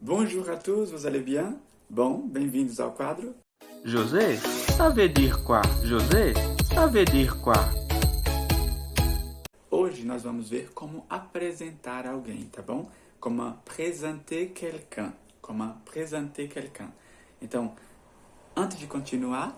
Bonjour à tous, vous allez bien? Bom, bem-vindos ao quadro. José, ça veut dire quoi? José, ça veut dire quoi? Hoje nós vamos ver como apresentar alguém, tá bom? Como présenter quelqu'un. Como présenter quelqu'un. Então, antes de continuar,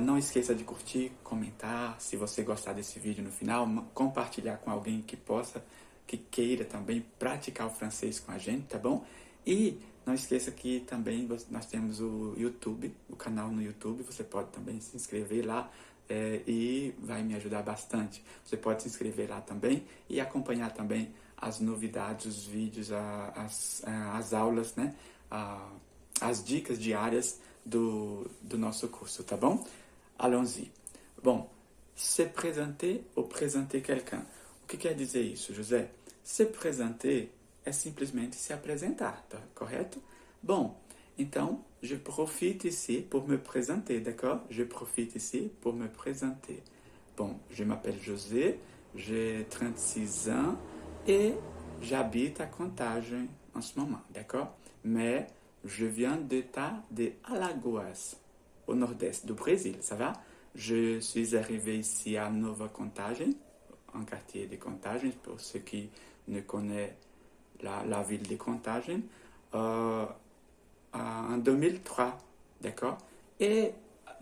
não esqueça de curtir, comentar, se você gostar desse vídeo no final, compartilhar com alguém que possa, que queira também praticar o francês com a gente, tá bom? E não esqueça que também nós temos o YouTube, o canal no YouTube, você pode também se inscrever lá e vai me ajudar bastante. Você pode se inscrever lá também e acompanhar também as novidades, os vídeos, as aulas, né? As dicas diárias do nosso curso, tá bom? Allons-y. Bom, se présenter ou présenter quelqu'un. O que quer dizer isso, José? Se présenter é simplesmente se apresentar, tá correto? Bom, então, je profite ici pour me présenter, d'accord? Je profite ici pour me présenter. Bon, je m'appelle José, j'ai 36 ans et j'habite à Contagem en ce moment, d'accord? Mais je viens d'État de Alagoas, au nord-est du Brésil, ça va? Je suis arrivé ici à Nova Contagem, un quartier de Contagem, pour ceux qui ne connaissent la ville de Contagem, en 2003, d'accord? Et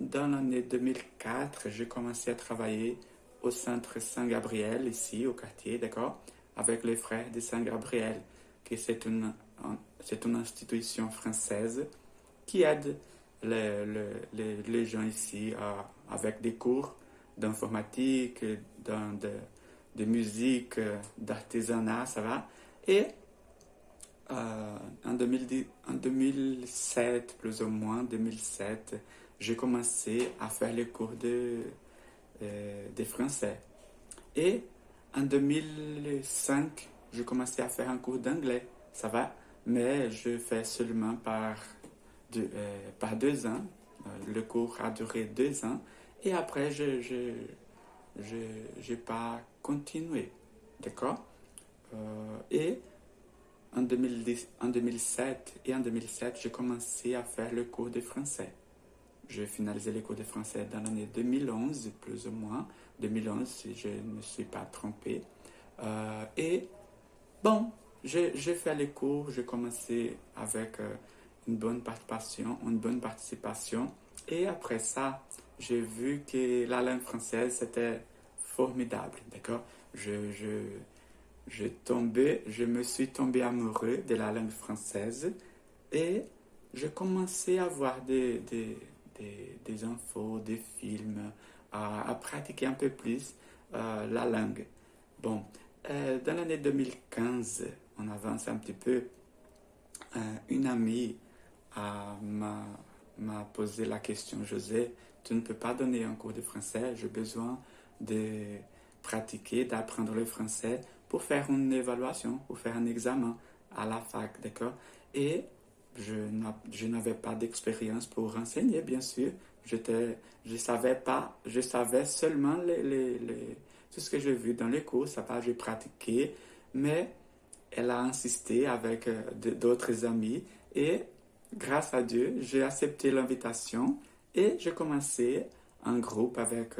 dans l'année 2004, j'ai commencé à travailler au centre Saint-Gabriel, ici, au quartier, d'accord? Avec les frères de Saint-Gabriel, qui c'est une institution française qui aide les gens ici avec des cours d'informatique, de musique, d'artisanat, ça va? Et en 2007, plus ou moins, 2007, j'ai commencé à faire les cours de français. Et en 2005, j'ai commencé à faire un cours d'anglais, ça va? Mais je fais seulement par 2 ans. Le cours a duré 2 ans. Et après, je n'ai pas continué, d'accord? Et en 2007 et en 2007, j'ai commencé à faire le cours de français. J'ai finalisé les cours de français dans l'année 2011, plus ou moins. 2011, si je ne me suis pas trompé. Et bon, j'ai fait les cours, j'ai commencé avec une bonne participation. Et après ça, j'ai vu que la langue française, c'était formidable, d'accord? Je me suis tombé amoureux de la langue française et j'ai commencé à voir des infos, des films, à pratiquer un peu plus la langue. Bon, dans l'année 2015, on avance un petit peu, une amie m'a posé la question: José, tu ne peux pas donner un cours de français, j'ai besoin de pratiquer, d'apprendre le français pour faire une évaluation, pour faire un examen à la fac, d'accord? Et je n'avais pas d'expérience pour enseigner, bien sûr. Je savais seulement tout ce que j'ai vu dans les cours, ça va, j'ai pratiqué, mais elle a insisté avec d'autres amis et grâce à Dieu, j'ai accepté l'invitation et j'ai commencé un groupe avec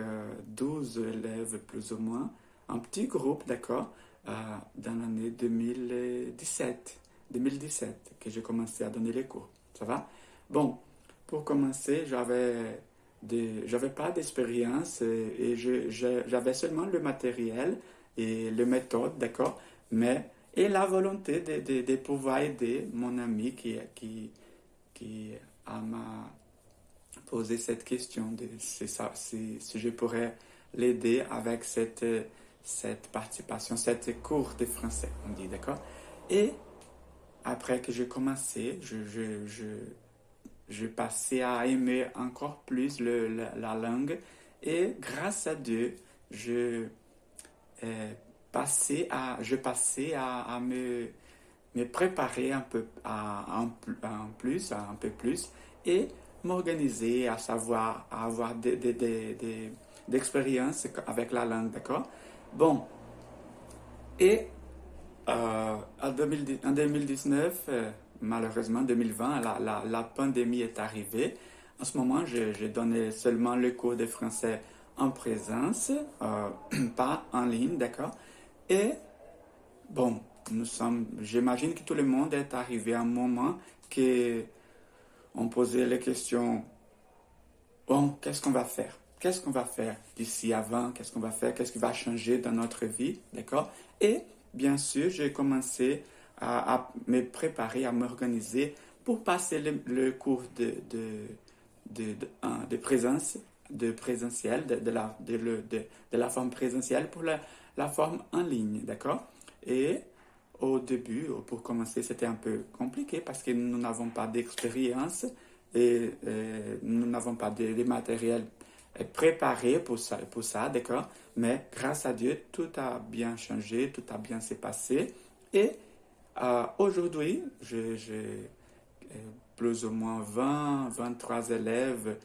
12 élèves plus ou moins, un petit groupe, d'accord, dans l'année 2017, que j'ai commencé à donner les cours. Ça va? Bon, pour commencer, j'avais pas d'expérience et j'avais seulement le matériel et les méthodes, d'accord? Mais, et la volonté de pouvoir aider mon ami qui m'a posé cette question de si je pourrais l'aider avec cette participation, cette cours de français, on dit, d'accord? Et après que j'ai commencé, je passais à aimer encore plus la langue et grâce à Dieu, je passais à me préparer un peu un peu plus et m'organiser, à savoir, à avoir d'expérience avec la langue, d'accord? Bon, et en 2019, malheureusement, 2020, la pandémie est arrivée. En ce moment, je donnais seulement le cours de français en présence, pas en ligne, d'accord? Et bon, j'imagine que tout le monde est arrivé à un moment que on posait les questions, bon, qu'est-ce qu'on va faire? Qu'est-ce qu'on va faire d'ici avant? Qu'est-ce qu'on va faire? Qu'est-ce qui va changer dans notre vie? D'accord? Et bien sûr, j'ai commencé à me préparer, à m'organiser pour passer le cours de présence, de présentiel, de la forme présentielle pour la forme en ligne. D'accord? Et au début, pour commencer, c'était un peu compliqué parce que nous n'avons pas d'expérience et nous n'avons pas de matériel préparé pour ça, d'accord? Mais grâce à Dieu, tout a bien changé, tout a bien s'est passé. Et aujourd'hui, j'ai plus ou moins 23 élèves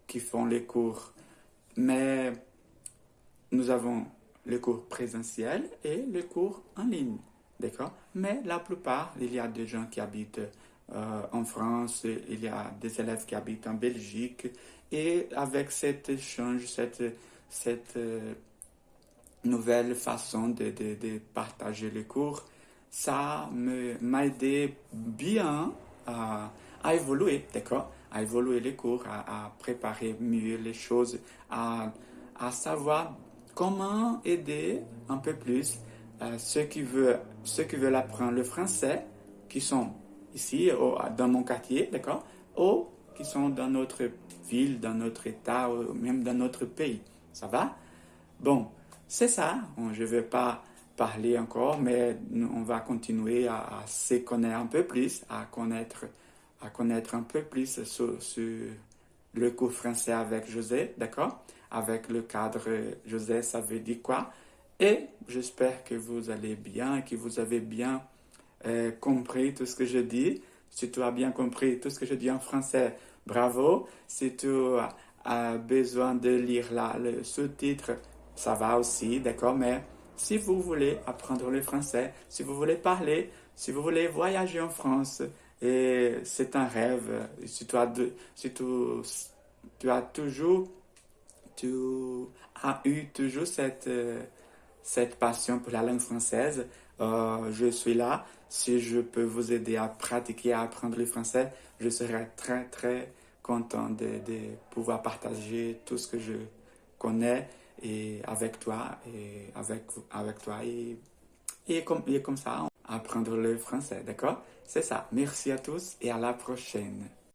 qui font les cours. Mais nous avons le cours présentiel et le cours en ligne, d'accord? Mais la plupart, il y a des gens qui habitent en France, il y a des élèves qui habitent en Belgique, et avec cet échange, cette nouvelle façon de partager les cours, ça m'a aidé bien à évoluer, d'accord? À évoluer les cours, à préparer mieux les choses, à savoir comment aider un peu plus ceux qui veulent apprendre le français, qui sont ici, dans mon quartier, d'accord? Ou qui sont dans notre ville, dans notre état, ou même dans notre pays. Ça va? Bon, c'est ça. Bon, je ne vais pas parler encore, mais on va continuer à se connaître un peu plus, à connaître un peu plus sur le cours français avec José, d'accord? Avec le cadre José, ça veut dire quoi? Et j'espère que vous allez bien, que vous avez bien compris tout ce que je dis. Si tu as bien compris tout ce que je dis en français, bravo. Si tu as besoin de lire le sous-titre, ça va aussi, d'accord? Mais si vous voulez apprendre le français, si vous voulez parler, si vous voulez voyager en France, et c'est un rêve, tu as eu toujours cette passion pour la langue française, je suis là. Si je peux vous aider à pratiquer, à apprendre le français, je serai très, très content de pouvoir partager tout ce que je connais et avec toi et comme ça, apprendre le français, d'accord? C'est ça. Merci à tous et à la prochaine.